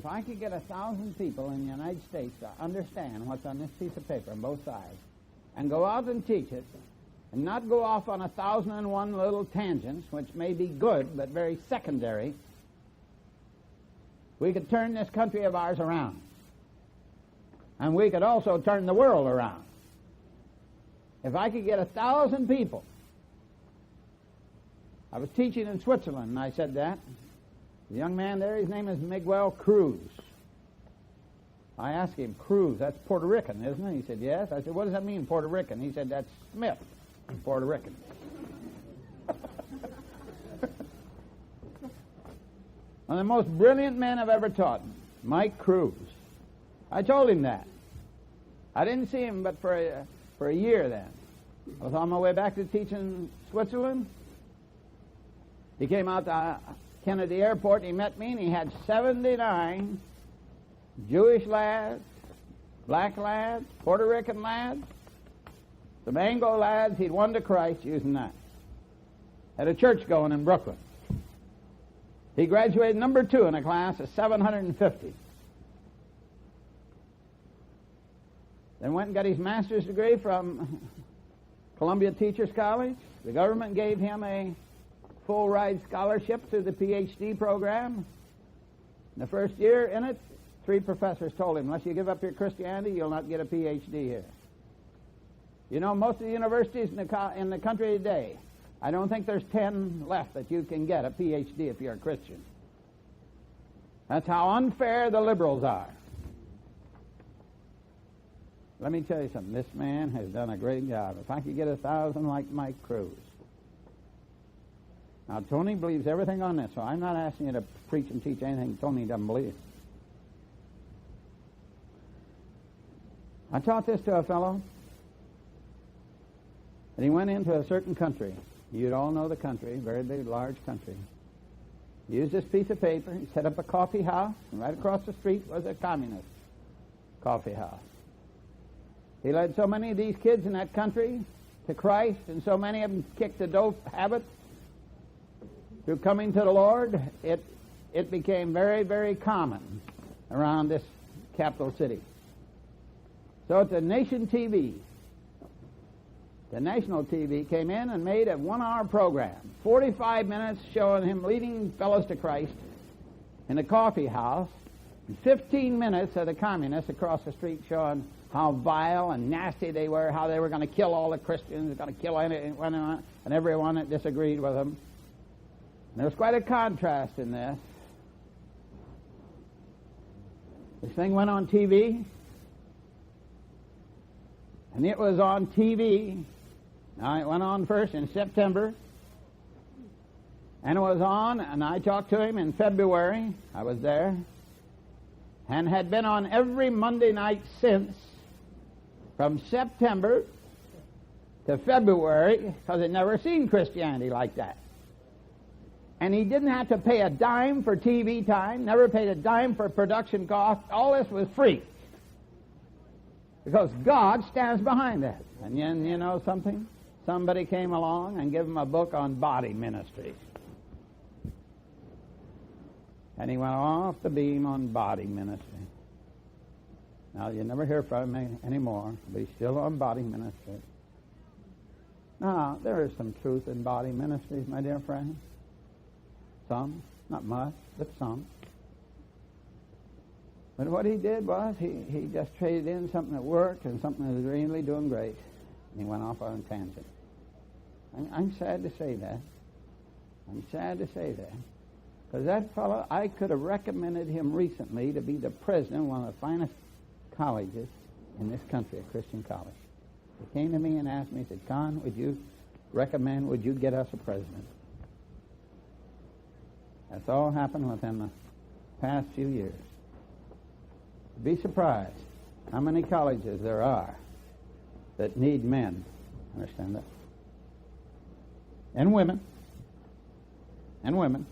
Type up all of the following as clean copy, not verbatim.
I could get 1,000 people in the United States to understand what's on this piece of paper on both sides and go out and teach it and not go off on 1,001 little tangents, which may be good but very secondary, we could turn this country of ours around. And we could also turn the world around. If I could get 1,000 people. I was teaching in Switzerland, and I said that. The young man there, his name is Miguel Cruz. I asked him, Cruz, that's Puerto Rican, isn't it? He said, yes. I said, what does that mean, Puerto Rican? He said, that's Smith, Puerto Rican. One of the most brilliant men I've ever taught, Mike Cruz. I told him that. I didn't see him but for a year then. I was on my way back to teach in Switzerland. He came out to Kennedy Airport and he met me, and he had 79 Jewish lads, black lads, Puerto Rican lads, some Anglo lads he'd won to Christ using that. Had a church going in Brooklyn. He graduated number 2 in a class of 750. Then went and got his master's degree from Columbia Teachers College. The government gave him a full-ride scholarship through the PhD program. In the first year in it, 3 professors told him, unless you give up your Christianity, you'll not get a PhD here. You know, most of the universities in the country today, I don't think there's 10 left that you can get a PhD if you're a Christian. That's how unfair the liberals are. Let me tell you something. This man has done a great job. If I could get 1,000 like Mike Cruz. Now, Tony believes everything on this, so I'm not asking you to preach and teach anything Tony doesn't believe. I taught this to a fellow, and he went into a certain country. You'd all know the country, very big, large country. He used this piece of paper. He set up a coffee house, and right across the street was a communist coffee house. He led so many of these kids in that country to Christ, and so many of them kicked the dope habit through coming to the Lord, it became very, very common around this capital city. So the Nation TV, the national TV, came in and made a 1-hour program, 45 minutes showing him leading fellows to Christ in a coffee house, and 15 minutes of the communists across the street showing how vile and nasty they were, how they were going to kill all the Christians, going to kill anyone and everyone that disagreed with them. And there was quite a contrast in this. This thing went on TV, and it was on TV. Now, it went on first in September, and it was on, and I talked to him in February. I was there, and had been on every Monday night since, from September to February, because I'd never seen Christianity like that. And he didn't have to pay a dime for TV time, never paid a dime for production cost. All this was free. Because God stands behind that. And then, you know something? Somebody came along and gave him a book on body ministries. And he went off the beam on body ministry. Now, you never hear from him anymore, but he's still on body ministry. Now, there is some truth in body ministries, my dear friend. Some, not much, but some. But what he did was he just traded in something that worked and something that was really doing great. And he went off on a tangent. I'm sad to say that. I'm sad to say that. Because that fellow, I could have recommended him recently to be the president of one of the finest colleges in this country, a Christian college. He came to me and asked me, he said, Conn, would you get us a president? That's all happened within the past few years. Be surprised how many colleges there are that need men. Understand that? And women. And women.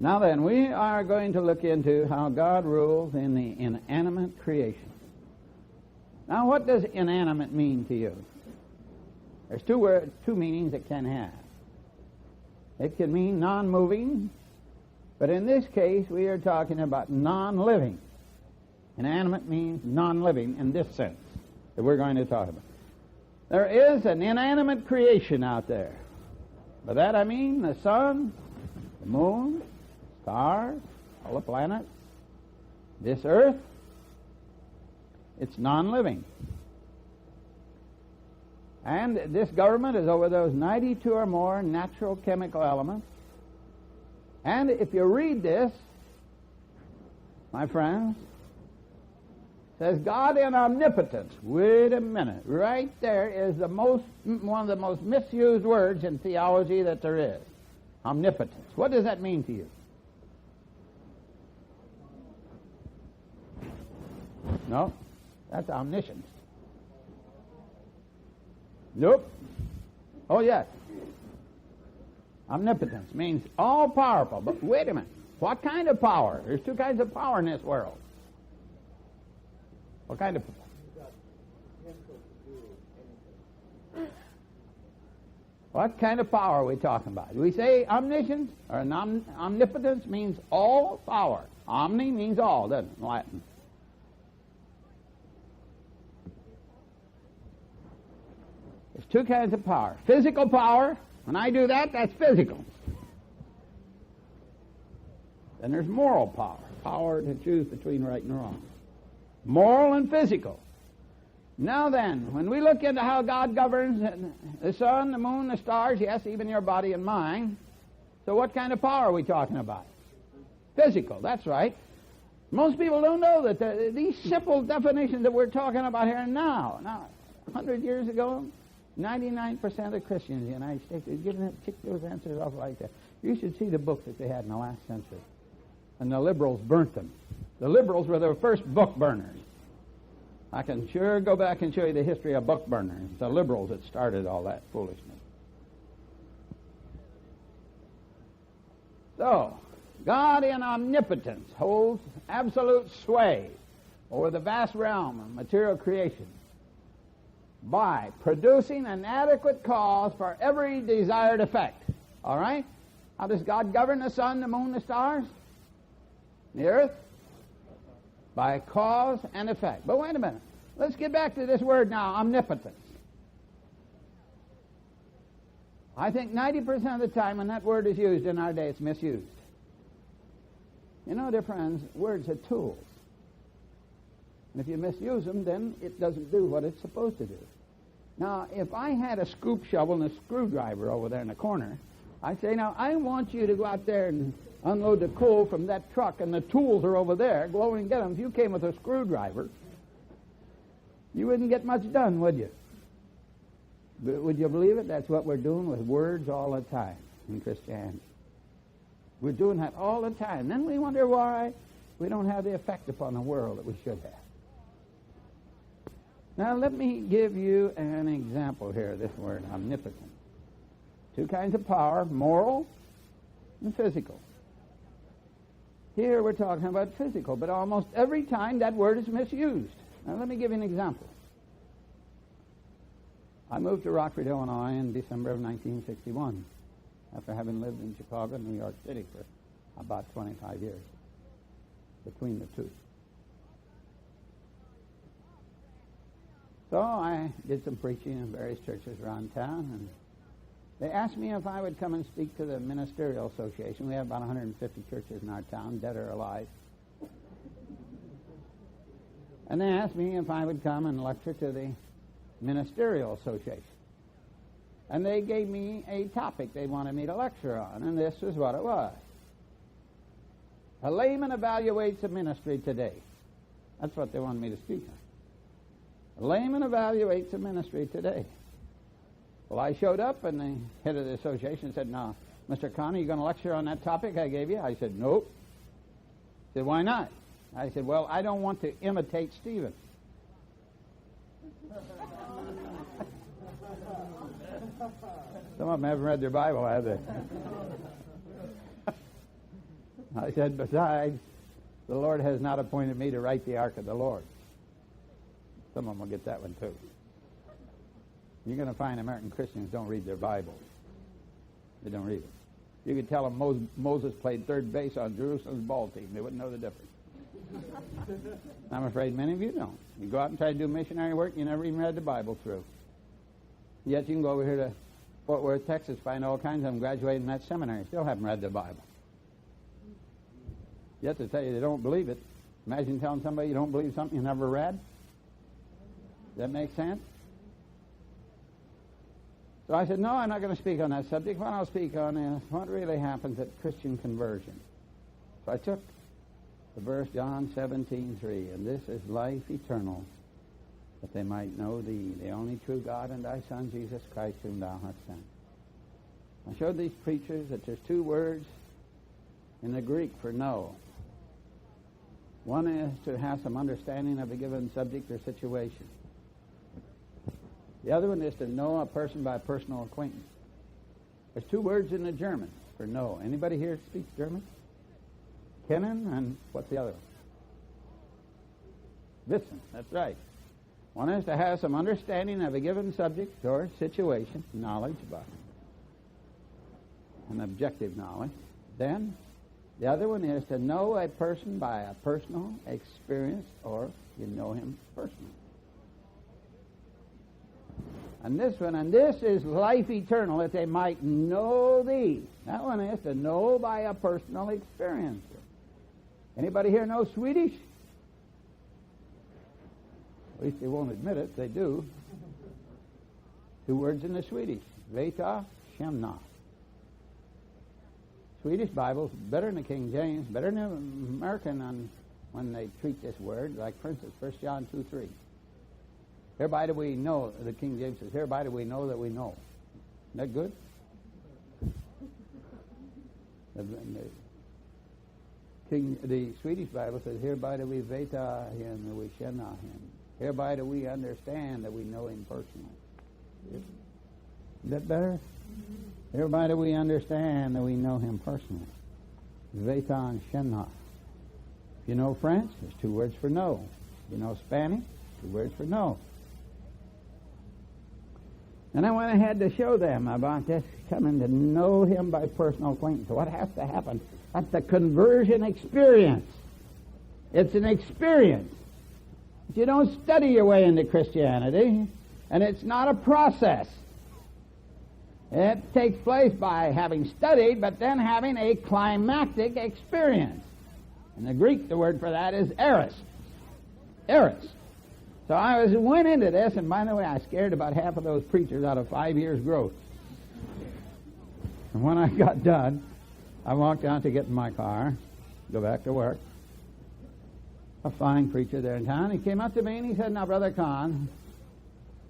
Now then, we are going to look into how God rules in the inanimate creation. Now, what does inanimate mean to you? There's two meanings it can have. It can mean non-moving, but in this case we are talking about non-living. Inanimate means non-living in this sense that we're going to talk about. There is an inanimate creation out there. By that I mean the sun, the moon, stars, all the planets, this earth. It's non-living. And this government is over those 92 or more natural chemical elements. And if you read this, my friends, it says God in omnipotence. Wait a minute. Right there is one of the most misused words in theology that there is. Omnipotence. What does that mean to you? No, that's omniscience. Nope. Oh, yes. Omnipotence means all-powerful. But wait a minute. What kind of power? There's two kinds of power in this world. What kind of power? What kind of power are we talking about? Do we say omniscience or omnipotence means all power? Omni means all, doesn't it, in Latin? There's two kinds of power. Physical power. When I do that, that's physical. Then there's moral power. Power to choose between right and wrong. Moral and physical. Now then, when we look into how God governs the sun, the moon, the stars, yes, even your body and mind, so what kind of power are we talking about? Physical, that's right. Most people don't know that these simple definitions that we're talking about here now, 100 years ago, 99% of Christians in the United States are giving those answers off like that. You should see the books that they had in the last century. And the liberals burnt them. The liberals were the first book burners. I can sure go back and show you the history of book burners. It's the liberals that started all that foolishness. So, God in omnipotence holds absolute sway over the vast realm of material creation by producing an adequate cause for every desired effect. All right? How does God govern the sun, the moon, the stars? The earth? By cause and effect. But wait a minute. Let's get back to this word now, omnipotence. I think 90% of the time when that word is used in our day, it's misused. You know, dear friends, words are tools. And if you misuse them, then it doesn't do what it's supposed to do. Now, if I had a scoop shovel and a screwdriver over there in the corner, I'd say, now, I want you to go out there and unload the coal from that truck, and the tools are over there. Go over and get them. If you came with a screwdriver, you wouldn't get much done, would you? But would you believe it? That's what we're doing with words all the time in Christianity. We're doing that all the time. Then we wonder why we don't have the effect upon the world that we should have. Now, let me give you an example here of this word, omnipotent. Two kinds of power, moral and physical. Here we're talking about physical, but almost every time that word is misused. Now, let me give you an example. I moved to Rockford, Illinois in December of 1961, after having lived in Chicago and New York City for about 25 years, between the two. So I did some preaching in various churches around town, and they asked me if I would come and speak to the Ministerial Association. We have about 150 churches in our town, dead or alive. And they asked me if I would come and lecture to the Ministerial Association. And they gave me a topic they wanted me to lecture on, and this is what it was. A layman evaluates a ministry today. That's what they wanted me to speak on. A layman evaluates a ministry today. Well, I showed up, and the head of the association said, "Now, Mr. Conn, are you going to lecture on that topic I gave you?" I said, "Nope." He said, "Why not?" I said, "Well, I don't want to imitate Stephen." Some of them haven't read their Bible, have they? I said, "Besides, the Lord has not appointed me to write the ark of the Lord." Some of them will get that one, too. You're going to find American Christians don't read their Bible. They don't read it. You could tell them Moses played third base on Jerusalem's ball team. They wouldn't know the difference. I'm afraid many of you don't. You go out and try to do missionary work, you never even read the Bible through. Yet you can go over here to Fort Worth, Texas, find all kinds of them graduating in that seminary, still haven't read the Bible. Yet to tell you they don't believe it. Imagine telling somebody you don't believe something you never read. Does that make sense? So I said, no, I'm not going to speak on that subject. What I'll speak on is what really happens at Christian conversion. So I took the verse John 17:3, and this is life eternal, that they might know thee, the only true God, and thy Son, Jesus Christ, whom thou hast sent. I showed these preachers that there's two words in the Greek for know. One is to have some understanding of a given subject or situation. The other one is to know a person by personal acquaintance. There's two words in the German for know. Anybody here speak German? Kennen, and what's the other one? Wissen, that's right. One is to have some understanding of a given subject or situation, knowledge about it, an objective knowledge. Then, the other one is to know a person by a personal experience, or you know him personally. And this is life eternal, that they might know thee. That one is to know by a personal experience. Anybody here know Swedish? At least they won't admit it. They do. Two words in the Swedish. Veta, känna. Swedish Bible's better than the King James, better than the American when they treat this word. Like, for instance, 1 John 2:3. Hereby do we know, the King James says, hereby do we know that we know. Isn't that good? The Swedish Bible says, hereby do we veta him, that we känna him. Hereby do we understand that we know him personally. Is that better? Mm-hmm. Hereby do we understand that we know him personally. Veta and känna. If you know French, there's two words for know. If you know Spanish, two words for know. And I went ahead to show them about this coming to know him by personal acquaintance. So what has to happen? That's the conversion experience. It's an experience. You don't study your way into Christianity, and it's not a process. It takes place by having studied, but then having a climactic experience. In the Greek, the word for that is eris. Eris. So I went into this, and by the way, I scared about half of those preachers out of 5 years' growth. And when I got done, I walked out to get in my car, go back to work. A fine preacher there in town. He came up to me and he said, now, Brother Conn,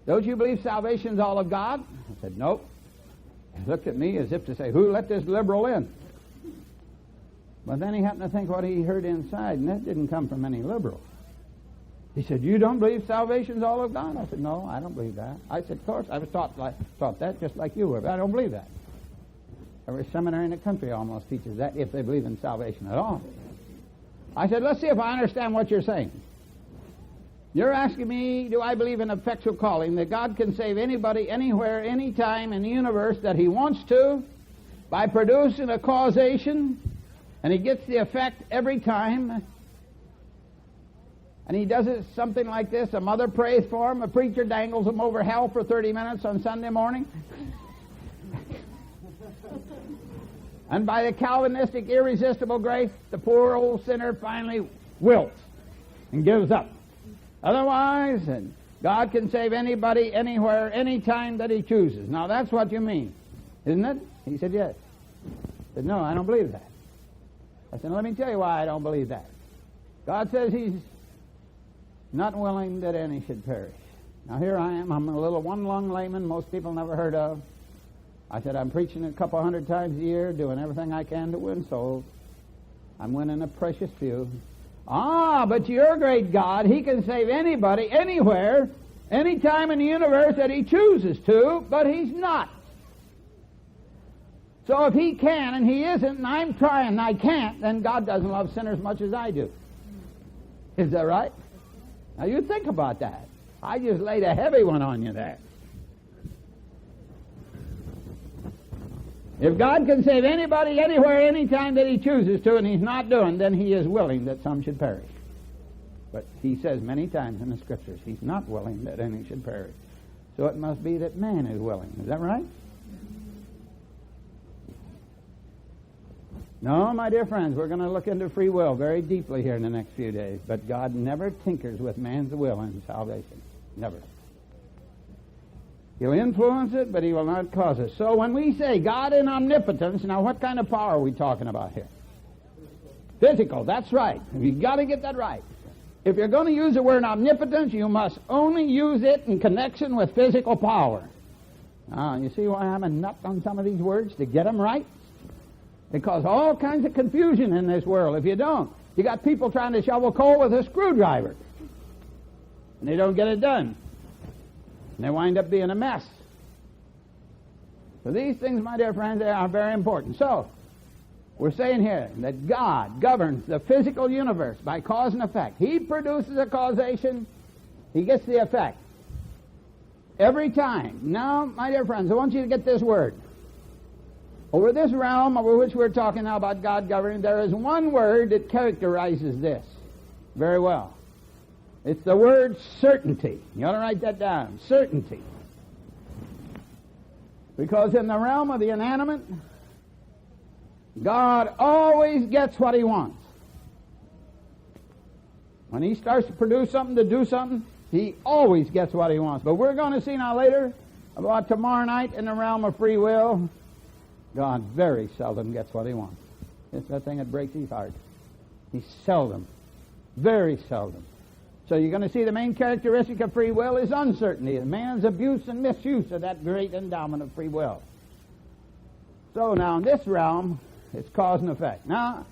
don't you believe salvation's all of God? I said, nope. He looked at me as if to say, who let this liberal in? But then he happened to think what he heard inside, and that didn't come from any liberal. He said, you don't believe salvation's all of God? I said, no, I don't believe that. I said, of course, I was taught that just like you were, but I don't believe that. Every seminary in the country almost teaches that, if they believe in salvation at all. I said, let's see if I understand what you're saying. You're asking me, do I believe in effectual calling, that God can save anybody, anywhere, anytime in the universe that he wants to, by producing a causation, and he gets the effect every time. And he does it something like this. A mother prays for him. A preacher dangles him over hell for 30 minutes on Sunday morning. And by the Calvinistic irresistible grace, the poor old sinner finally wilts and gives up. Otherwise, and God can save anybody, anywhere, anytime that he chooses. Now, that's what you mean, isn't it? He said, yes. I said, no, I don't believe that. I said, let me tell you why I don't believe that. God says he's not willing that any should perish. Now, here I am. I'm a little one-lung layman most people never heard of. I said, I'm preaching a couple 100 times a year, doing everything I can to win souls. I'm winning a precious few. Ah, but your great God, he can save anybody, anywhere, anytime in the universe that he chooses to, but he's not. So if he can and he isn't, and I'm trying and I can't, then God doesn't love sinners as much as I do. Is that right? Now you think about that. I just laid a heavy one on you there. If God can save anybody, anywhere, anytime that He chooses to, and He's not doing, then He is willing that some should perish. But He says many times in the Scriptures, He's not willing that any should perish. So it must be that man is willing. Is that right? No, my dear friends, we're going to look into free will very deeply here in the next few days. But God never tinkers with man's will in salvation. Never. He'll influence it, but He will not cause it. So when we say God in omnipotence, now what kind of power are we talking about here? Physical, that's right. You've got to get that right. If you're going to use the word omnipotence, you must only use it in connection with physical power. Now, you see why I'm a nut on some of these words? To get them right? They cause all kinds of confusion in this world if you don't. You got people trying to shovel coal with a screwdriver, and they don't get it done. And they wind up being a mess. So these things, my dear friends, they are very important. So, we're saying here that God governs the physical universe by cause and effect. He produces a causation, He gets the effect. Every time. Now, my dear friends, I want you to get this word. Over this realm over which we're talking now about God governing, there is one word that characterizes this very well. It's the word certainty. You ought to write that down. Certainty. Because in the realm of the inanimate, God always gets what He wants. When He starts to produce something, to do something, He always gets what He wants. But we're going to see now later, about tomorrow night, in the realm of free will, God very seldom gets what He wants. It's that thing that breaks His heart. He seldom, very seldom. So you're going to see the main characteristic of free will is uncertainty. Man's abuse and misuse of that great endowment of free will. So now in this realm, it's cause and effect. Now,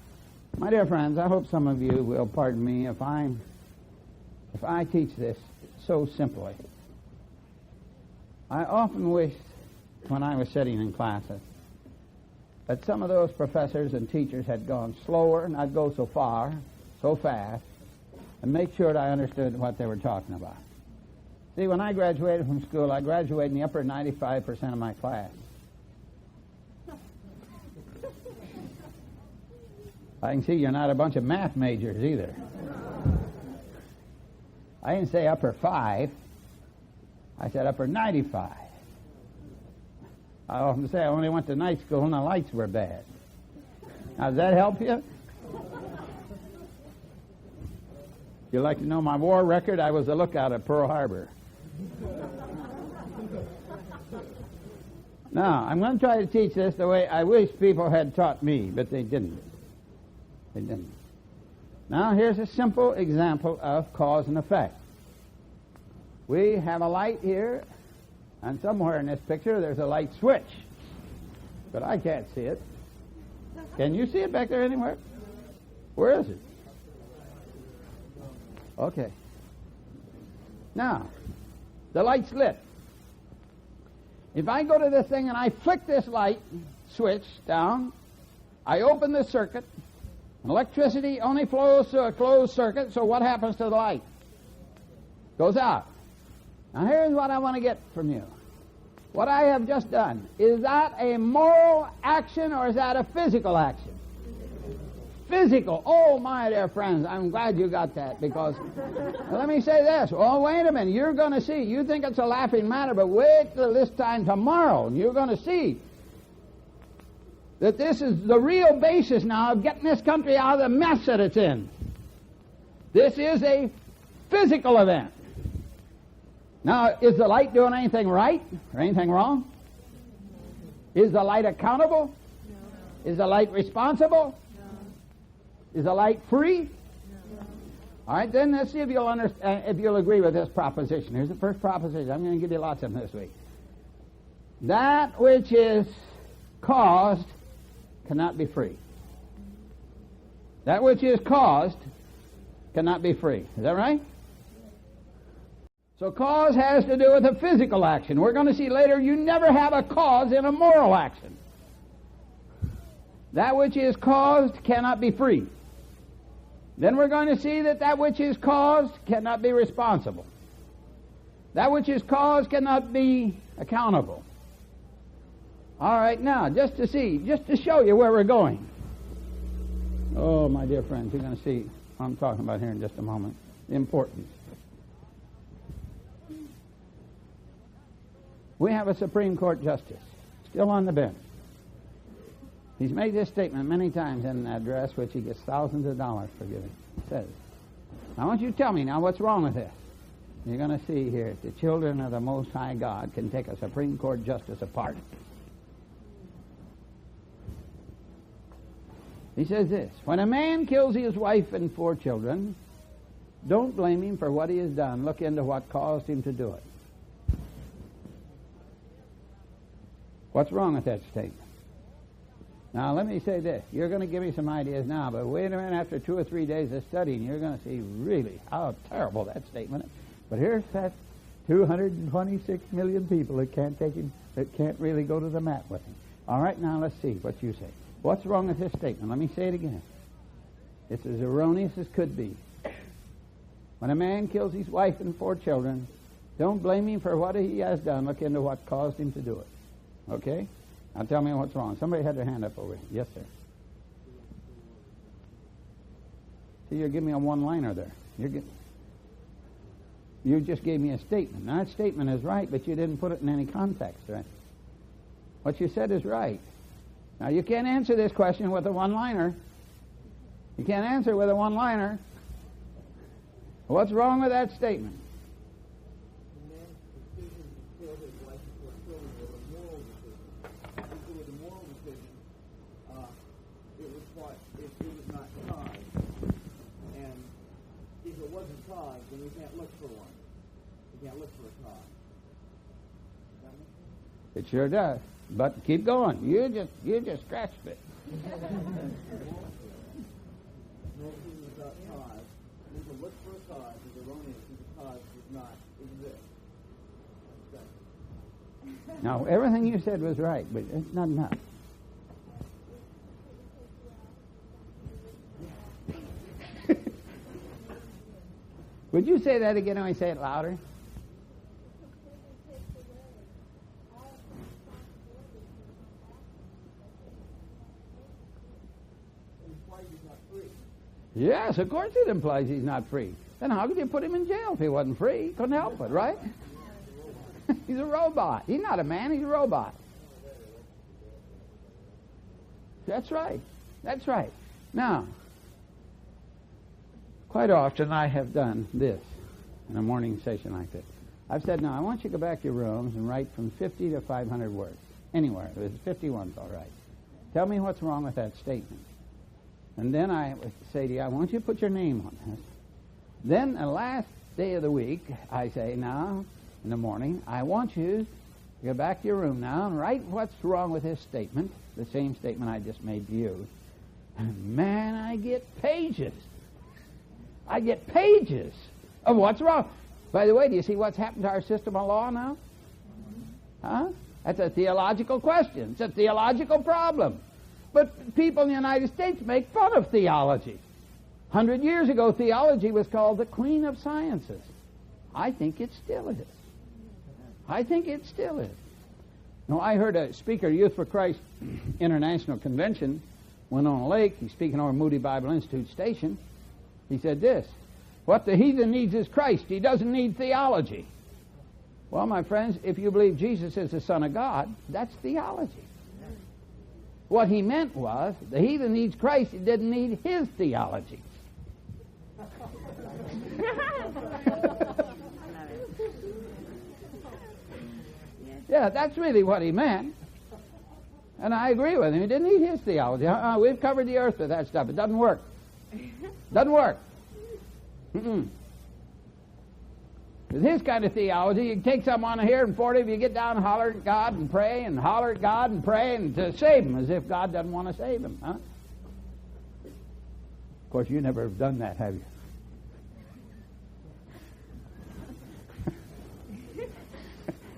my dear friends, I hope some of you will pardon me if I teach this so simply. I often wished when I was sitting in classes that some of those professors and teachers had gone slower and not go so far, so fast, and make sure that I understood what they were talking about. See, when I graduated from school, I graduated in the upper 95% of my class. I can see you're not a bunch of math majors either. I didn't say upper 5. I said upper 95. I often say I only went to night school and the lights were bad. Now, does that help you? If you'd like to know my war record, I was a lookout at Pearl Harbor. Now, I'm going to try to teach this the way I wish people had taught me, but they didn't. They didn't. Now, here's a simple example of cause and effect. We have a light here, and somewhere in this picture there's a light switch. But I can't see it. Can you see it back there anywhere? Where is it? Okay. Now, the light's lit. If I go to this thing and I flick this light switch down, I open this circuit. Electricity only flows through a closed circuit, so what happens to the light? Goes out. Now here's what I want to get from you. What I have just done, is that a moral action or is that a physical action? Physical. Oh, my dear friends, I'm glad you got that, because let me say this. Oh, wait a minute. You're going to see. You think it's a laughing matter, but wait till this time tomorrow, and you're going to see that this is the real basis now of getting this country out of the mess that it's in. This is a physical event. Now, is the light doing anything right or anything wrong? Is the light accountable? No. Is the light responsible? No. Is the light free? No. All right, then let's see if you'll understand, if you'll agree with this proposition. Here's the first proposition. I'm going to give you lots of them this week. That which is caused cannot be free. That which is caused cannot be free. Is that right? So cause has to do with a physical action. We're going to see later you never have a cause in a moral action. That which is caused cannot be free. Then we're going to see that that which is caused cannot be responsible. That which is caused cannot be accountable. All right, now, just to show you where we're going. Oh, my dear friends, you're going to see what I'm talking about here in just a moment. The importance. We have a Supreme Court justice, still on the bench. He's made this statement many times in an address, which he gets thousands of dollars for giving. He says, I want you to tell me now what's wrong with this. You're going to see here, the children of the Most High God can take a Supreme Court justice apart. He says this, when a man kills his wife and 4 children, don't blame him for what he has done. Look into what caused him to do it. What's wrong with that statement? Now, let me say this. You're going to give me some ideas now, but wait a minute, after 2 or 3 days of studying, you're going to see really how terrible that statement is. But here's that 226 million people that can't really go to the mat with him. All right, now let's see what you say. What's wrong with this statement? Let me say it again. It's as erroneous as could be. When a man kills his wife and 4 children, don't blame him for what he has done. Look into what caused him to do it. Okay? Now tell me what's wrong. Somebody had their hand up over here. Yes, sir. See, you're giving me a one-liner there. You just gave me a statement. Now, that statement is right, but you didn't put it in any context, right? What you said is right. Now, you can't answer this question with a one-liner. You can't answer with a one-liner. What's wrong with that statement? Then we can't look for one. We can't look for a cause. It sure does. But keep going. You just scratched it. No without cause. We can look for a cause is erroneous if the cause does not exist. Now, everything you said was right, but it's not enough. Would you say that again when I say it louder? Yes, of course it implies he's not free. Then how could you put him in jail if he wasn't free? Couldn't help it, right? He's a robot. He's not a man, he's a robot. That's right. That's right. Now, quite often I have done this in a morning session like this. I've said, now, I want you to go back to your rooms and write from 50 to 500 words. Anywhere. If it's 51's all right. Tell me what's wrong with that statement. And then I would say to you, I want you to put your name on this. Then the last day of the week, I say, now, in the morning, I want you to go back to your room now and write what's wrong with this statement, the same statement I just made to you. And man, I get pages. I get pages of what's wrong. By the way, do you see what's happened to our system of law now? Huh? That's a theological question. It's a theological problem. But people in the United States make fun of theology. 100 years ago, theology was called the queen of sciences. I think it still is. I think it still is. Now, I heard a speaker, Youth for Christ International Convention, went on a lake. He's speaking over Moody Bible Institute station. He said this, what the heathen needs is Christ. He doesn't need theology. Well, my friends, if you believe Jesus is the Son of God, that's theology. What he meant was, the heathen needs Christ. He didn't need his theology. Yeah, that's really what he meant. And I agree with him. He didn't need his theology. We've covered the earth with that stuff. It doesn't work. Doesn't work. With his kind of theology, you can take someone here and 40 of you get down and holler at God and pray and holler at God and pray and to save him as if God doesn't want to save him. Huh? Of course, you never have done that, have you?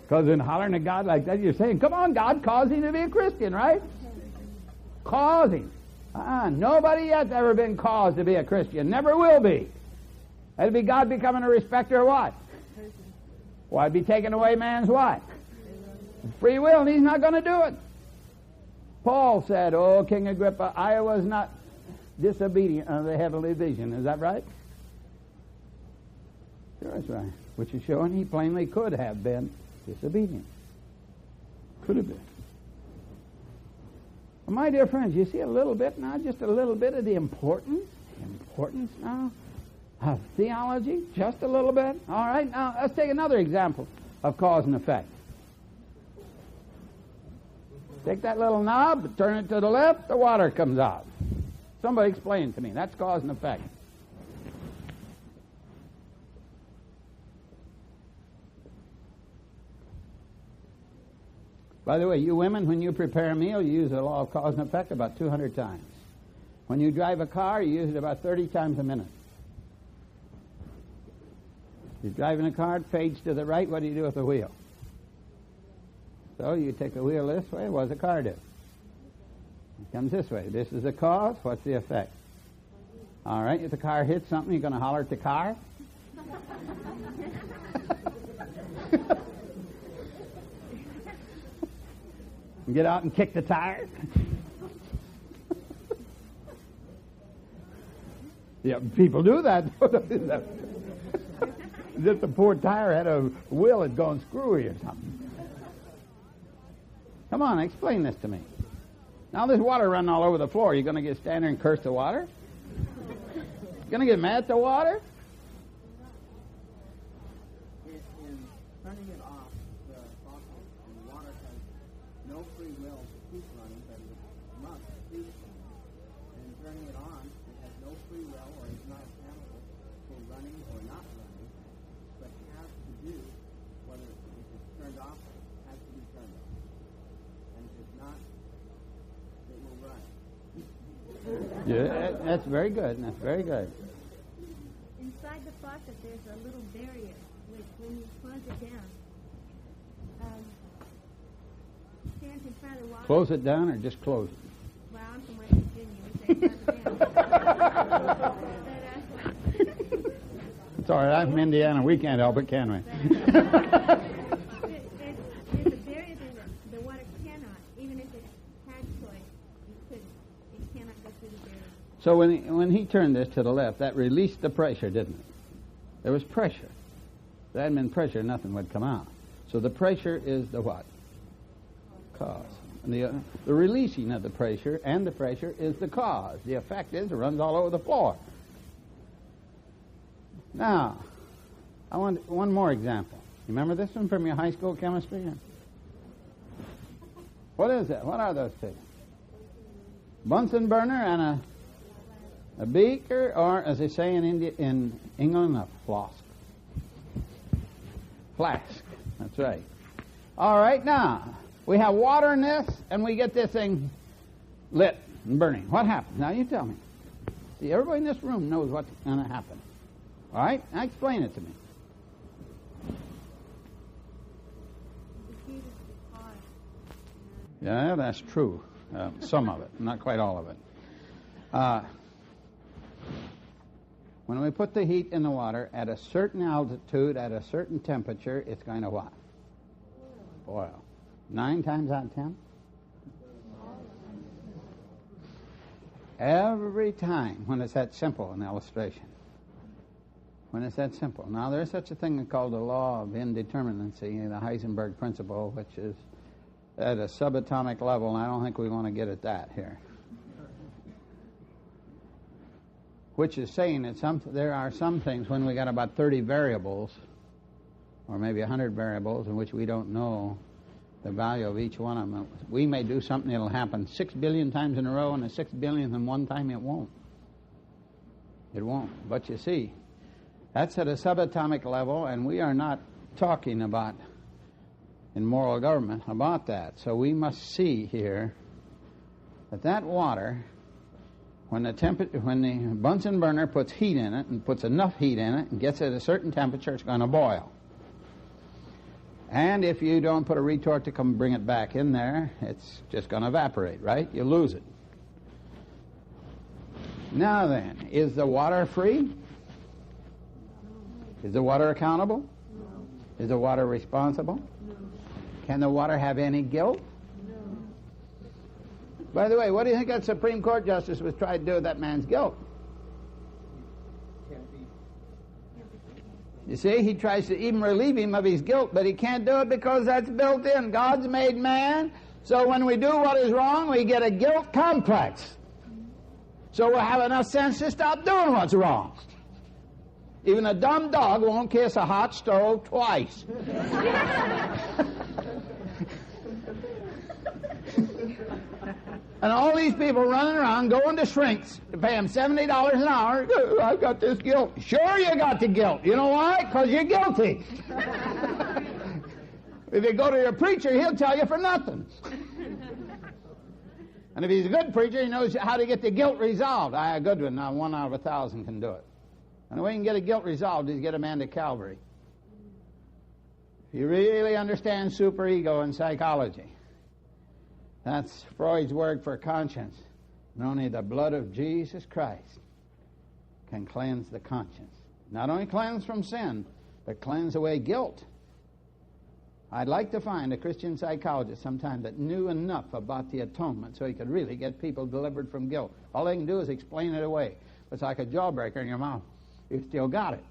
Because in hollering at God like that, you're saying, come on, God, cause him to be a Christian, right? Cause him. Nobody yet's ever been caused to be a Christian. Never will be. That'd be God becoming a respecter of what? Why, it'd be taking away man's what? Free will, and he's not going to do it. Paul said, "Oh, King Agrippa, I was not disobedient of the heavenly vision." Is that right? Sure, that's right. Which is showing he plainly could have been disobedient. Could have been. Well, my dear friends, you see a little bit now, just a little bit of the importance now of theology, just a little bit. All right, now let's take another example of cause and effect. Take that little knob, turn it to the left, the water comes out. Somebody explain it to me. That's cause and effect. By the way, you women, when you prepare a meal, you use the law of cause and effect about 200 times. When you drive a car, you use it about 30 times a minute. You're driving a car, it fades to the right, what do you do with the wheel? So you take the wheel this way, what does the car do? It comes this way. This is the cause, what's the effect? All right, if the car hits something, you're going to holler at the car? Get out and kick the tire? Yeah, people do that. As if the poor tire had a wheel had gone screwy or something. Come on, explain this to me. Now there's water running all over the floor. You going to get stand there and curse the water? You going to get mad at the water? In turning it off, the faucet and the water has no free will to keep running, but it must keep running. And in turning it on, it has no free will or is not accountable for running or not running, but has to do, whether if it's turned off, it has to be turned off. And if it's not, it will run. Yeah, that's very good. That's very good. Inside the faucet, there's a little barrier, which when you close it down, stands in front of the water. Close it down or just close it? Well, I'm from West Virginia. We say close it down. It's all right. I'm from Indiana. We can't help it, can we? There's a barrier there that the water cannot, even if it had choice, it couldn't. It cannot go through the barrier. So when he turned this to the left, that released the pressure, didn't it? There was pressure. If there hadn't been pressure, nothing would come out. So the pressure is the what? Cause. And the releasing of the pressure and the pressure is the cause. The effect is it runs all over the floor. Now, I want one more example. You remember this one from your high school chemistry? What is it? What are those two? Bunsen burner and a beaker, or as they say in England, a flask. Flask. That's right. All right, now we have water in this, and we get this thing lit and burning. What happens? Now you tell me. See, everybody in this room knows what's going to happen. All right? Now explain it to me. Yeah, that's true. Some of it, not quite all of it. When we put the heat in the water at a certain altitude, at a certain temperature, it's going to what? Boil. 9 times out of 10? Every time when it's that simple, an illustration. When it's that simple. Now, there's such a thing called the law of indeterminacy, the Heisenberg principle, which is at a subatomic level, and I don't think we want to get at that here. Which is saying that there are some things when we got about 30 variables, or maybe 100 variables, in which we don't know the value of each one of them. We may do something that'll happen 6 billion times in a row, and the 6 billionth in one time it won't. It won't. But you see, that's at a subatomic level, and we are not talking about in moral government about that. So we must see here that water, when the Bunsen burner puts heat in it and puts enough heat in it and gets it at a certain temperature, it's going to boil. And if you don't put a retort to come bring it back in there, it's just going to evaporate, right? You lose it. Now then, is the water free? Is the water accountable? No. Is the water responsible? No. Can the water have any guilt? No. By the way, what do you think that Supreme Court justice was trying to do with that man's guilt? You see, he tries to even relieve him of his guilt, but he can't do it because that's built in. God's made man, so when we do what is wrong, we get a guilt complex. So we'll have enough sense to stop doing what's wrong. Even a dumb dog won't kiss a hot stove twice. And all these people running around going to shrinks to pay them $70 an hour. I've got this guilt. Sure you got the guilt. You know why? Because you're guilty. If you go to your preacher, he'll tell you for nothing. And if he's a good preacher, he knows how to get the guilt resolved. A good one. Now, 1 out of 1,000 can do it. And the way you can get a guilt resolved is get a man to Calvary. If you really understand superego and psychology, that's Freud's word for conscience. And only the blood of Jesus Christ can cleanse the conscience. Not only cleanse from sin, but cleanse away guilt. I'd like to find a Christian psychologist sometime that knew enough about the atonement so he could really get people delivered from guilt. All they can do is explain it away. It's like a jawbreaker in your mouth. You've still got it.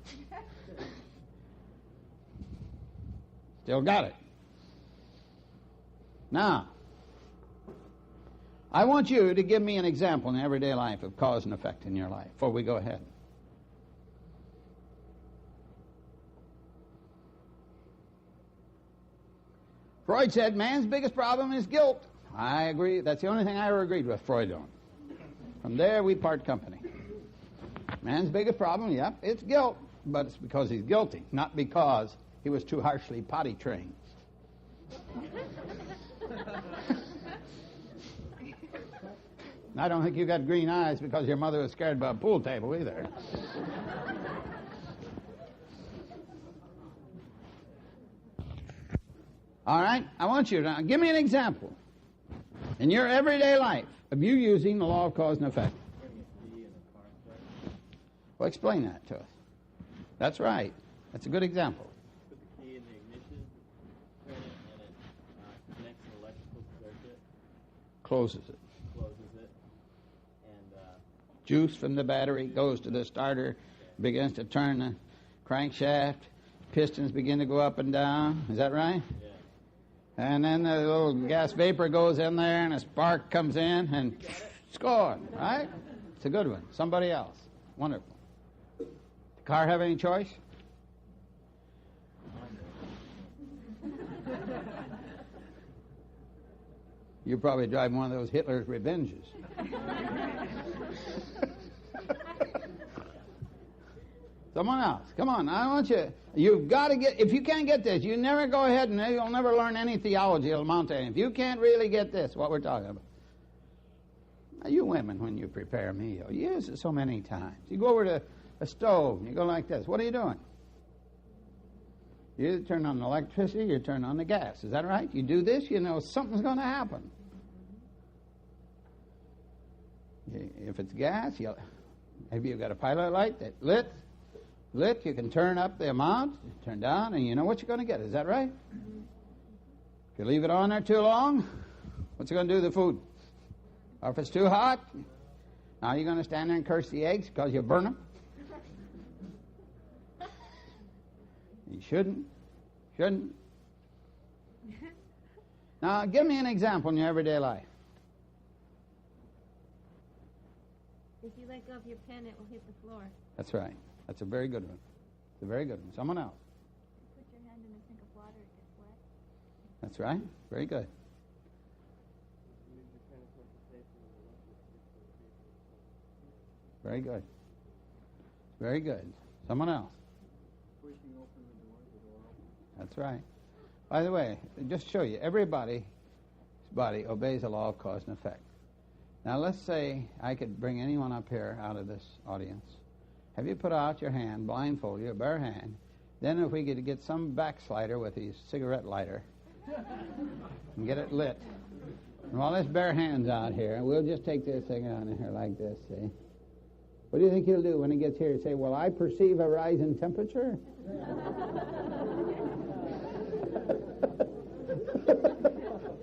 Still got it. Now, I want you to give me an example in everyday life of cause and effect in your life before we go ahead. Freud said man's biggest problem is guilt. I agree. That's the only thing I ever agreed with Freud on. From there, we part company. Man's biggest problem, yep, it's guilt. But it's because he's guilty, not because he was too harshly potty trained. And I don't think you got green eyes because your mother was scared by a pool table either. All right, I want you to give me an example in your everyday life of you using the law of cause and effect. Well, explain that to us. That's right. That's a good example. Put the key in the ignition, turn it, and it connects an electrical circuit. Closes it. And juice from the battery goes to the starter, begins to turn the crankshaft, pistons begin to go up and down. Is that right? Yeah. And then the little gas vapor goes in there and a spark comes in and score, right? It's a good one. Somebody else. Wonderful. The car have any choice? You're probably driving one of those Hitler's Revenges. Someone else. Come on, I want you. You've got to get, if you can't get this, you never go ahead and you'll never learn any theology that'll amount to anything. If you can't really get this, what we're talking about. Now, you women, when you prepare a meal, you use it so many times. You go over to a stove, and you go like this. What are you doing? You turn on the electricity, you turn on the gas. Is that right? You do this, you know something's going to happen. If it's gas, maybe you've got a pilot light that lit, you can turn up the amount, turn down, and you know what you're going to get. Is that right? If you leave it on there too long, what's it going to do to the food? Or if it's too hot, now you're going to stand there and curse the eggs because you burn them? You shouldn't. Now, give me an example in your everyday life. If you let go of your pen, it will hit the floor. That's right. That's a very good one. It's a very good one. Someone else. Put your hand in a sink of water, it gets wet. That's right. Very good. Very good. Very good. Someone else. Pushing open the door opens. That's right. By the way, just show you, everybody's body obeys the law of cause and effect. Now, let's say I could bring anyone up here out of this audience. Have you put out your hand, blindfold your bare hand. Then if we could get some backslider with his cigarette lighter and get it lit. And while this bare hand's out here, we'll just take this thing out in here like this, see? What do you think he'll do when he gets here? He'll say, well, I perceive a rise in temperature.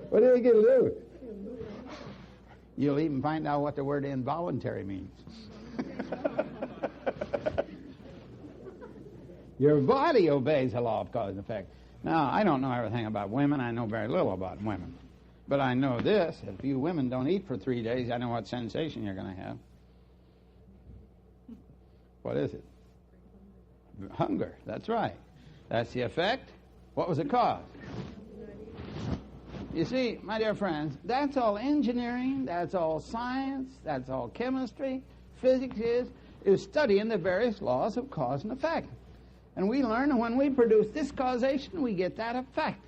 What do you think he'll do? You'll even find out what the word involuntary means. Your body obeys the law of cause and effect. Now, I don't know everything about women. I know very little about women. But I know this. If you women don't eat for 3 days, I know what sensation you're going to have. What is it? Hunger. That's right. That's the effect. What was the cause? You see, my dear friends, that's all engineering, that's all science, that's all chemistry. Physics is studying the various laws of cause and effect. And we learn that when we produce this causation, we get that effect.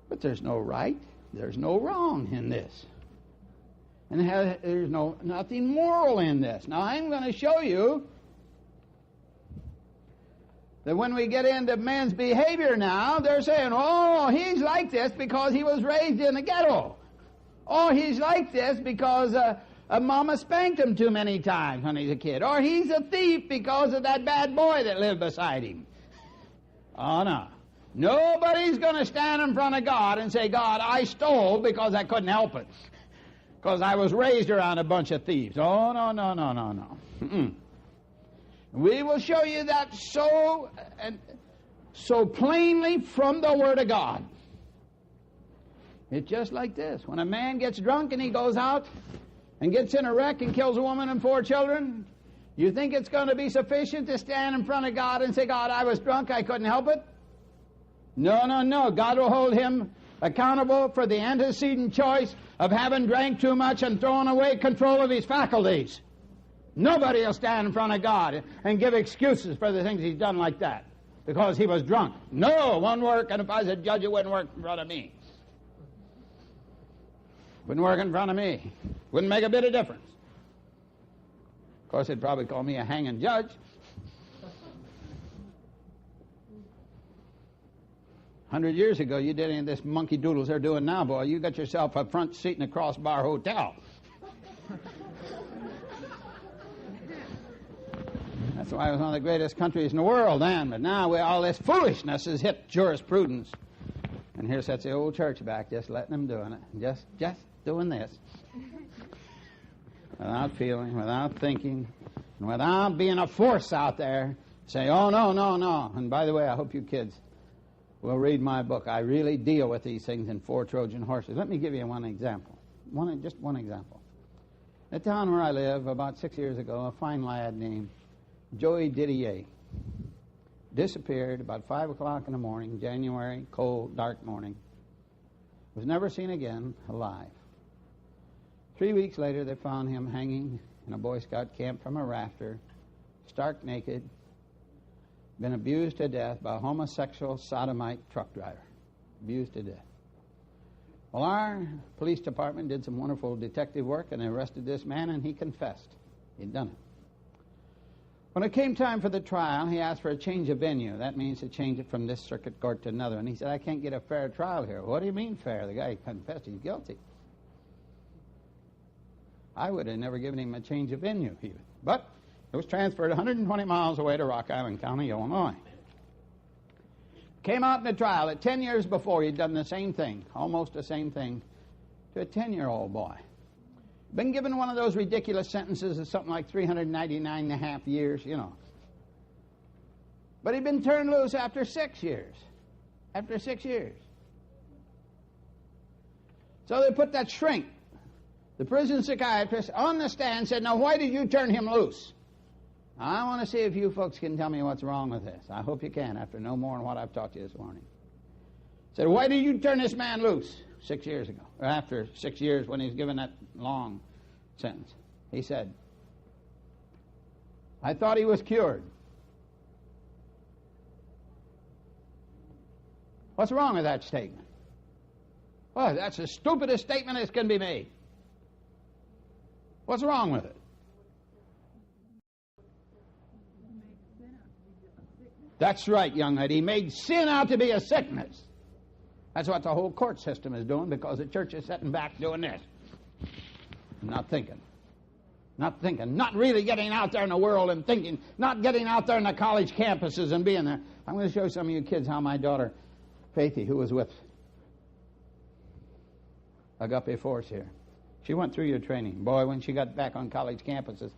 But there's no right, there's no wrong in this. And there's nothing moral in this. Now, I'm going to show you that when we get into men's behavior now, they're saying, oh, he's like this because he was raised in the ghetto. Oh, he's like this because a mama spanked him too many times when he's a kid. Or he's a thief because of that bad boy that lived beside him. Oh, no. Nobody's going to stand in front of God and say, God, I stole because I couldn't help it. Because I was raised around a bunch of thieves. Oh, no, no, no, no, no. Mm-mm. We will show you that so plainly from the Word of God. It's just like this. When a man gets drunk and he goes out and gets in a wreck and kills a woman and 4 children, you think it's going to be sufficient to stand in front of God and say, God, I was drunk, I couldn't help it? No, no, no. God will hold him accountable for the antecedent choice of having drank too much and thrown away control of his faculties. Nobody will stand in front of God and give excuses for the things he's done like that because he was drunk. No, won't work, and if I was a judge, it wouldn't work in front of me. Wouldn't work in front of me. Wouldn't make a bit of difference. Of course, they'd probably call me a hanging judge. 100 years ago, you did any of this monkey doodles they're doing now, boy. You got yourself a front seat in a crossbar hotel. That's why it was one of the greatest countries in the world then. But now all this foolishness has hit jurisprudence. And here sits the old church back, just letting them doing it. Just doing this. Without feeling, without thinking, and without being a force out there. Say, oh, no, no, no. And by the way, I hope you kids will read my book. I really deal with these things in 4 Trojan horses. Let me give you one example. Just one example. In the town where I live, about 6 years ago, a fine lad named Joey Didier disappeared about 5 o'clock in the morning, January, cold, dark morning. Was never seen again alive. 3 weeks later, they found him hanging in a Boy Scout camp from a rafter, stark naked, been abused to death by a homosexual sodomite truck driver. Abused to death. Well, our police department did some wonderful detective work and arrested this man, and he confessed. He'd done it. When it came time for the trial, he asked for a change of venue. That means to change it from this circuit court to another. And he said, I can't get a fair trial here. What do you mean fair? The guy confessed he's guilty. I would have never given him a change of venue even. But it was transferred 120 miles away to Rock Island County, Illinois. Came out in the trial that 10 years before he'd done the same thing, almost the same thing, to a 10-year-old boy. Been given one of those ridiculous sentences of something like 399 and a half years, you know. But he'd been turned loose after 6 years. After 6 years. So they put that shrink, the prison psychiatrist, on the stand and said, now why did you turn him loose? I want to see if you folks can tell me what's wrong with this. I hope you can after no more than what I've taught you this morning. Said, why did you turn this man loose 6 years ago? Or after 6 years when he was given that long sentence. He said, I thought he was cured. What's wrong with that statement? Well, that's the stupidest statement that can be made. What's wrong with it? That's right, young lady. He made sin out to be a sickness. That's what the whole court system is doing because the church is sitting back doing this. Not thinking. Not thinking. Not really getting out there in the world and thinking. Not getting out there in the college campuses and being there. I'm going to show some of you kids how my daughter, Faithy, who was with Agape Force here. She went through your training. Boy, when she got back on college campuses,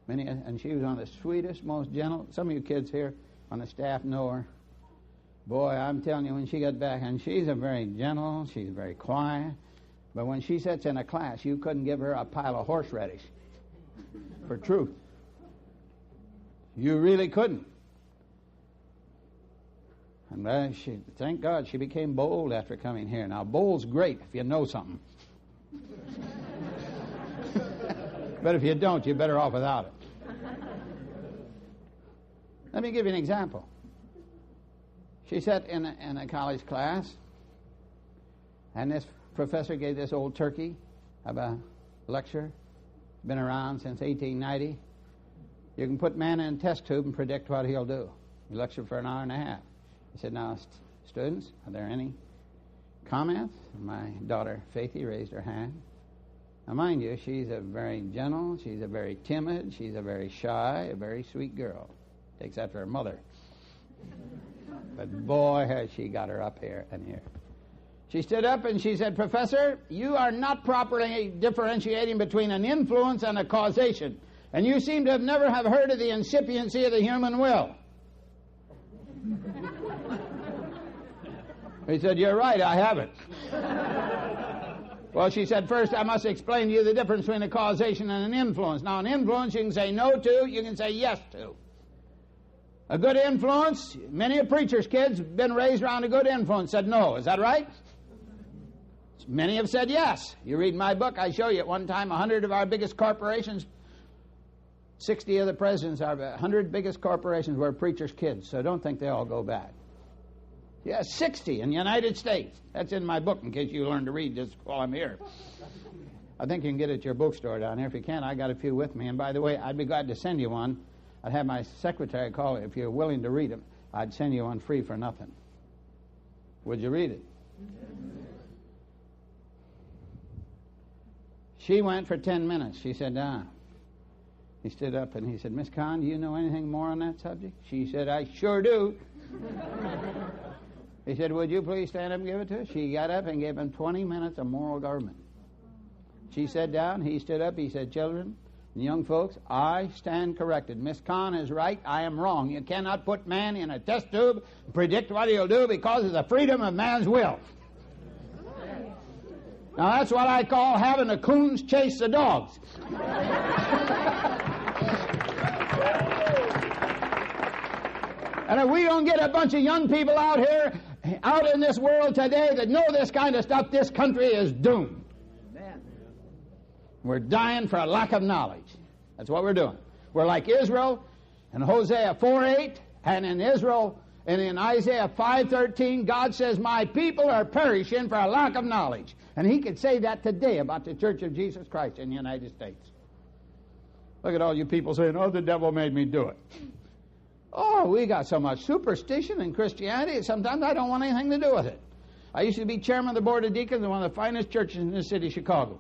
and she was one of the sweetest, most gentle. Some of you kids here on the staff know her. Boy, I'm telling you, when she got back, and she's a very gentle, she's very quiet, but when she sits in a class, you couldn't give her a pile of horseradish for truth. You really couldn't. And thank God she became bold after coming here. Now, bold's great if you know something. But if you don't, you're better off without it. Let me give you an example. She sat in a college class, and this professor gave this old turkey of a lecture. Been around since 1890. You can put man in a test tube and predict what he'll do. He lectured for an hour and a half. He said, now, students, are there any comments? My daughter, Faithy, raised her hand. Now, mind you, she's a very gentle, she's a very timid, she's a very shy, a very sweet girl. Takes after her mother. But boy, has she got her up here and here. She stood up and she said, Professor, you are not properly differentiating between an influence and a causation. And you seem to have never have heard of the incipiency of the human will. He said, you're right, I haven't. Well, she said, first I must explain to you the difference between a causation and an influence. Now, an influence you can say no to, you can say yes to. A good influence, many a preacher's kids have been raised around a good influence, said no. Is that right? Many have said yes. You read my book, I show you at one time 100 of our biggest corporations, 60 of the presidents, our 100 biggest corporations were preacher's kids, so don't think they all go bad. Yeah, 60 in the United States. That's in my book in case you learn to read just while I'm here. I think you can get it at your bookstore down here. If you can't, I got a few with me. And by the way, I'd be glad to send you one. I'd have my secretary call you. If you're willing to read them, I'd send you one free for nothing. Would you read it? She went for 10 minutes. She said, He stood up and he said, Miss Conn, do you know anything more on that subject? She said, I sure do. He said, would you please stand up and give it to us? She got up and gave him 20 minutes of moral government. She sat down, he stood up, he said, children and young folks, I stand corrected. Miss Conn is right, I am wrong. You cannot put man in a test tube and predict what he'll do because of the freedom of man's will. Now that's what I call having the coons chase the dogs. And if we don't get a bunch of young people out here, out in this world today that know this kind of stuff, this country is doomed. Amen. We're dying for a lack of knowledge. That's what we're doing. We're like Israel in Hosea 4:8, and in Israel and in Isaiah 5:13, God says, my people are perishing for a lack of knowledge. And he could say that today about the Church of Jesus Christ in the United States. Look at all you people saying, oh, the devil made me do it. Oh, we got so much superstition in Christianity, sometimes I don't want anything to do with it. I used to be chairman of the board of deacons in one of the finest churches in the city of Chicago.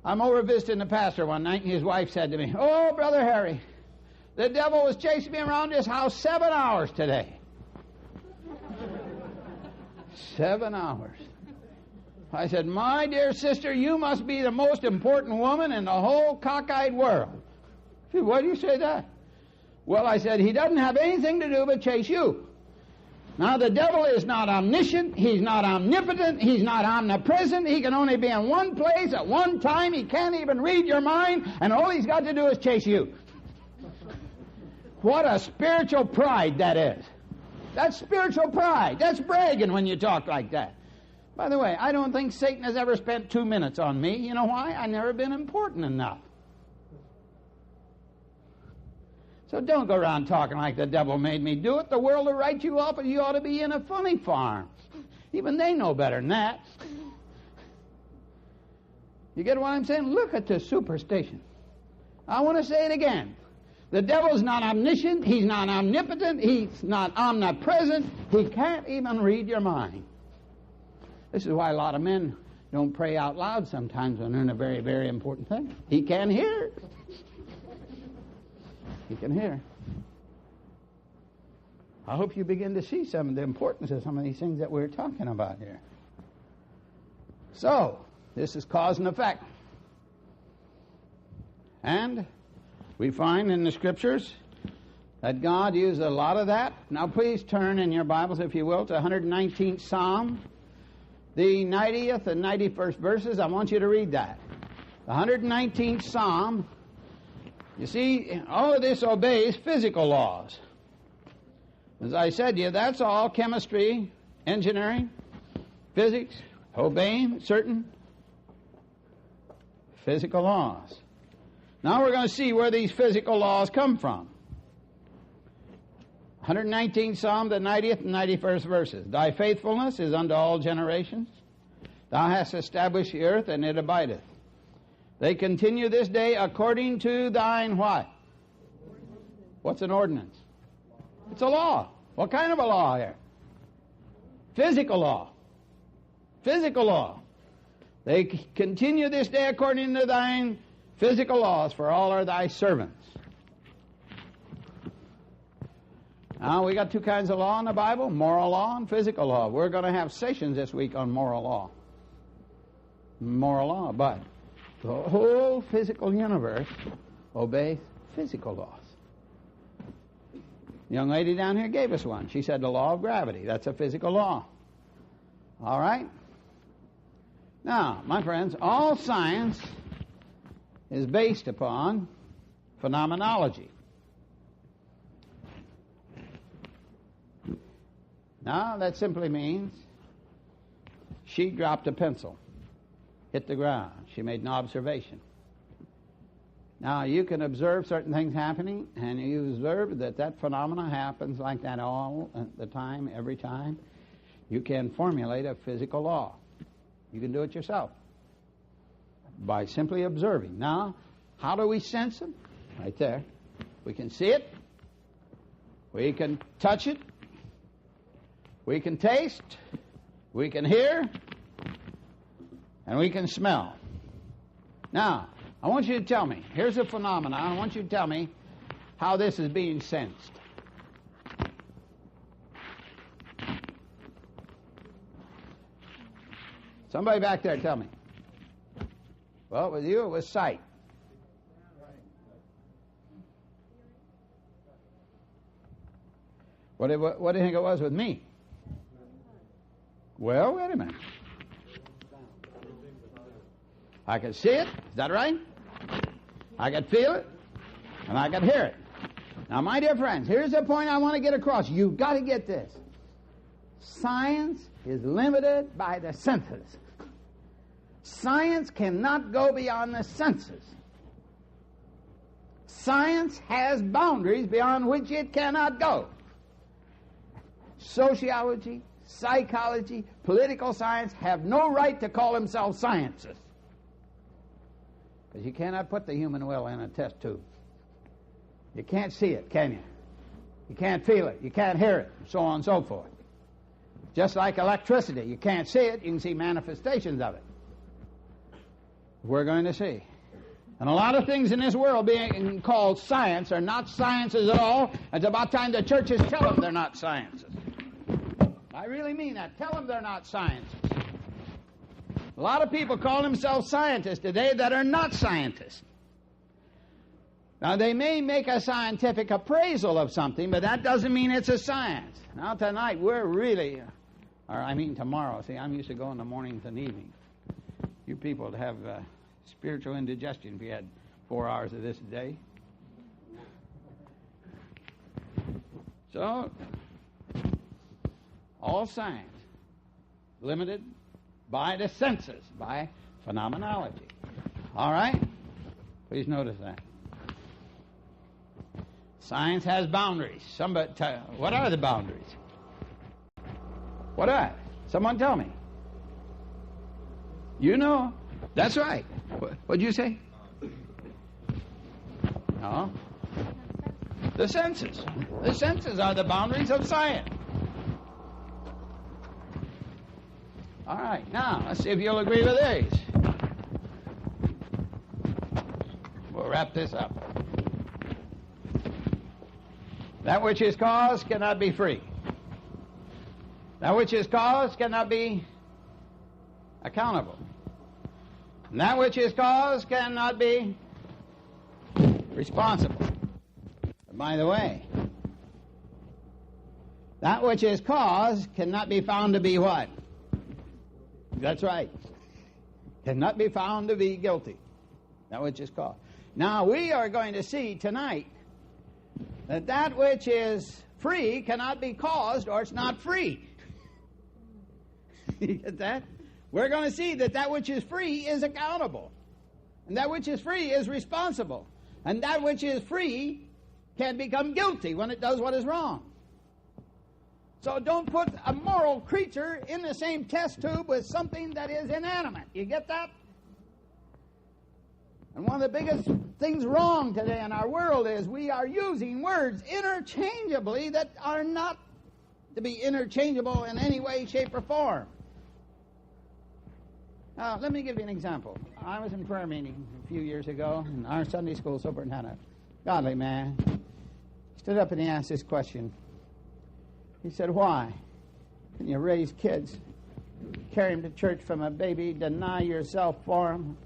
I'm over visiting the pastor one night, and his wife said to me, oh, Brother Harry, the devil was chasing me around this house 7 hours today. 7 hours. I said, my dear sister, you must be the most important woman in the whole cockeyed world. She said, why do you say that? Well, I said, he doesn't have anything to do but chase you. Now, the devil is not omniscient, he's not omnipotent, he's not omnipresent, he can only be in one place at one time, he can't even read your mind, and all he's got to do is chase you. What a spiritual pride that is. That's spiritual pride. That's bragging when you talk like that. By the way, I don't think Satan has ever spent 2 minutes on me. You know why? I've never been important enough. So don't go around talking like the devil made me do it. The world will write you off and you ought to be in a funny farm. Even they know better than that. You get what I'm saying? Look at this superstition. I want to say it again. The devil's not omniscient, he's not omnipotent, he's not omnipresent, he can't even read your mind. This is why a lot of men don't pray out loud sometimes when they're in a very, very important thing. He can hear. He can hear. I hope you begin to see some of the importance of some of these things that we're talking about here. So, This is cause and effect. And we find in the Scriptures that God used a lot of that. Now please turn in your Bibles, if you will, to 119th Psalm, the 90th and 91st verses. I want you to read that. The 119th Psalm, you see, all of this obeys physical laws. As I said to you, that's all chemistry, engineering, physics, obeying certain physical laws. Now we're going to see where these physical laws come from. 119th Psalm, the 90th and 91st verses. Thy faithfulness is unto all generations. Thou hast established the earth, and it abideth. They continue this day according to thine what? What's an ordinance? It's a law. What kind of a law here? Physical law. Physical law. They continue this day according to thine physical laws, for all are thy servants. Now, we got two kinds of law in the Bible, moral law and physical law. We're going to have sessions this week on moral law. Moral law, but the whole physical universe obeys physical laws. The young lady down here gave us one. She said the law of gravity. That's a physical law. All right? Now, my friends, all science is based upon phenomenology. Now, that simply means she dropped a pencil, hit the ground. She made an observation. Now, you can observe certain things happening, and you observe that that phenomena happens like that all the time, every time. You can formulate a physical law. You can do it yourself by simply observing. Now, how do we sense them? Right there. We can see it. We can touch it. We can taste, we can hear, and we can smell. Now, I want you to tell me, here's a phenomenon, I want you to tell me how this is being sensed. Somebody back there, tell me. Well, with you, it was sight. What do you think it was with me? Well, wait a minute. I could see it, is that right? I could feel it, and I could hear it. Now, my dear friends, here's the point I want to get across. You've got to get this. Science is limited by the senses. Science cannot go beyond the senses. Science has boundaries beyond which it cannot go. Sociology, psychology, political science have no right to call themselves sciences. Because you cannot put the human will in a test tube. You can't see it, can you? You can't feel it. You can't hear it, and so on and so forth. Just like electricity. You can't see it. You can see manifestations of it. We're going to see. And a lot of things in this world being called science are not sciences at all. It's about time the churches tell them they're not sciences. I really mean that. Tell them they're not scientists. A lot of people call themselves scientists today that are not scientists. Now, they may make a scientific appraisal of something, but that doesn't mean it's a science. Now, tonight, we're really, tomorrow. See, I'm used to going in the mornings and evenings. You people would have spiritual indigestion if you had 4 hours of this a day. So, all science limited by the senses, by phenomenology. All right? Please notice that. Science has boundaries. Somebody what are the boundaries? What are? Someone tell me. You know. That's right. What'd you say? No. The senses. The senses are the boundaries of science. All right, now, let's see if you'll agree with these. We'll wrap this up. That which is caused cannot be free. That which is caused cannot be accountable. And that which is caused cannot be responsible. But by the way, that which is caused cannot be found to be what? That's right. Cannot be found to be guilty. That which is caused. Now, we are going to see tonight that that which is free cannot be caused, or it's not free. You get that? We're going to see that that which is free is accountable. And that which is free is responsible. And that which is free can become guilty when it does what is wrong. So don't put a moral creature in the same test tube with something that is inanimate. You get that? And one of the biggest things wrong today in our world is we are using words interchangeably that are not to be interchangeable in any way, shape, or form. Now, let me give you an example. I was in prayer meeting a few years ago, and our Sunday school superintendent, godly man, stood up and he asked this question. He said, why can you raise kids, carry them to church from a baby, deny yourself for them,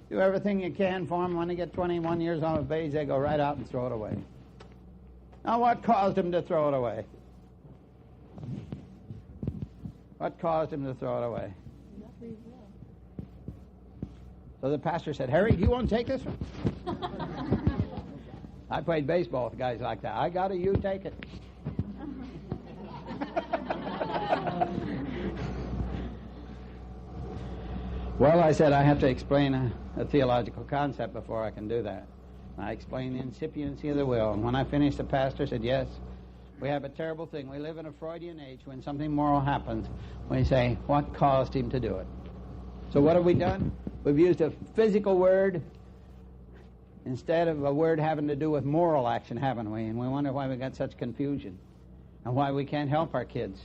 do everything you can for them? When they get 21 years of age, they go right out and throw it away. Now, what caused them to throw it away? What caused them to throw it away? So the pastor said, Harry, do you want to take this one? I played baseball with guys like that. I got it, you take it. Well, I said, I have to explain a theological concept before I can do that. I explained the incipiency of the will. And when I finished, the pastor said, yes, we have a terrible thing. We live in a Freudian age. When something moral happens, we say, what caused him to do it? So what have we done? We've used a physical word instead of a word having to do with moral action, haven't we? And we wonder why we got such confusion and why we can't help our kids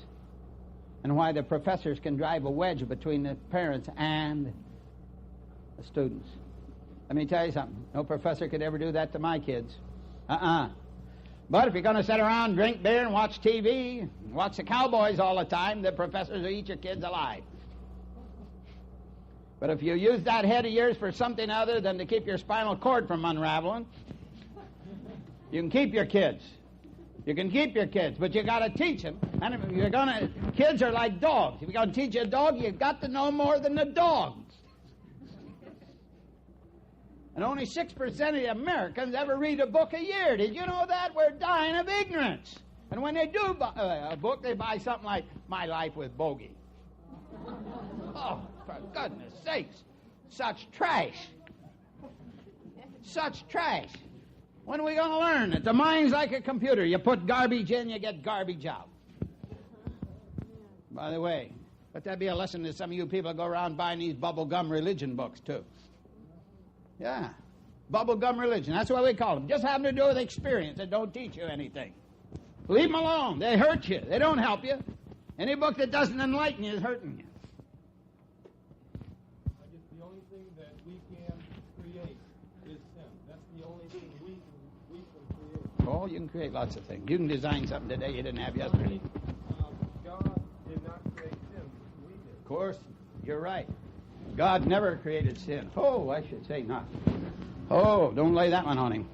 and why the professors can drive a wedge between the parents and the students. Let me tell you something. No professor could ever do that to my kids. But if you're going to sit around, drink beer, and watch TV, and watch the Cowboys all the time, the professors will eat your kids alive. But if you use that head of yours for something other than to keep your spinal cord from unraveling, you can keep your kids. You can keep your kids, but you got to teach them. And if you're kids are like dogs. If you're going to teach a dog, you've got to know more than the dogs. And only 6% of the Americans ever read a book a year. Did you know that? We're dying of ignorance. And when they do buy a book, they buy something like My Life with Bogey. Oh, for goodness sakes. Such trash. Such trash. When are we going to learn that the mind's like a computer? You put garbage in, you get garbage out. By the way, let that be a lesson to some of you people who go around buying these bubblegum religion books, too. Yeah, bubblegum religion. That's what we call them. Just having to do with experience. They don't teach you anything. Leave them alone. They hurt you. They don't help you. Any book that doesn't enlighten you is hurting you. I guess the only thing that we can create is sin. That's the only thing we can create. Oh, you can create lots of things. You can design something today you didn't have yesterday. God did not create sin. We did. Of course, you're right. God never created sin. Oh, I should say not. Oh, don't lay that one on him.